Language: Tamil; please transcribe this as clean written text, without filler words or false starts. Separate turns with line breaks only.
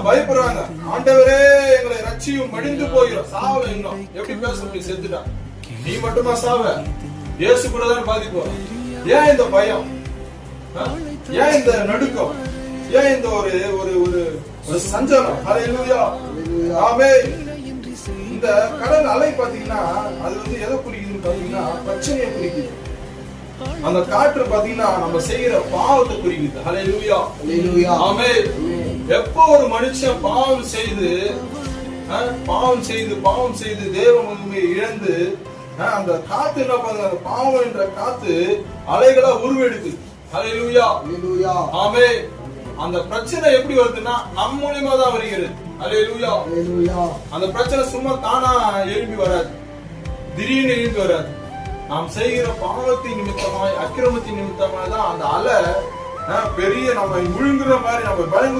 பயப்படுறாங்க. ஆண்டவரே எங்களை ரட்சியும், மடிந்து போகிறோம், சாவ இன்னும் எப்படி பேச முடியும்? செத்துட்டா நீ மட்டுமா சாவ? இயேசு கூட தான் பாதிப்போம். ஏன் இந்த பயம்? ஏன் இந்த நடுக்கம்? ஏன் இந்த ஒரு ஒரு ஒரு சஞ்சலம்? ஹல்லேலூயா, ஆமென். இந்த கடல் அலை பாத்தீங்கன்னா அது எதை குறிக்குதுன்னு பாத்தீங்கன்னா பிரச்சனையை குறிக்குது. அந்த காற்று பாத்தீங்கன்னா நம்ம செய்யற பாவத்தை குறிக்குது. ஹல்லேலூயா, ஹல்லேலூயா, ஆமென். எப்போ ஒரு மனுஷன் பாவம் செய்து தேவ மகிமையை இழந்து அந்த காத்து என்ன பண்ணுது? அந்த பாவம் என்ற காத்து அலைகளா உருவெடுக்குது. ஹல்லேலூயா, ஹல்லேலூயா, ஆமென். அந்த பிரச்சனை எப்படி வருதுன்னா நம் மூலியமா தான் வருகிறது. ஹல்லேலூயா, ஹல்லேலூயா. அந்த பிரச்சனை சும்மா தானா எழுப்பி வராது, திடீர்னு எழுப்பி வராது. நாம் செய்கிற பாவத்தின் நிமித்தமாய், அக்கிரமத்தின் நிமித்தமாய் தான் அந்த அலை பெரிய நம்ம விழுங்குற மாதிரி நம்ம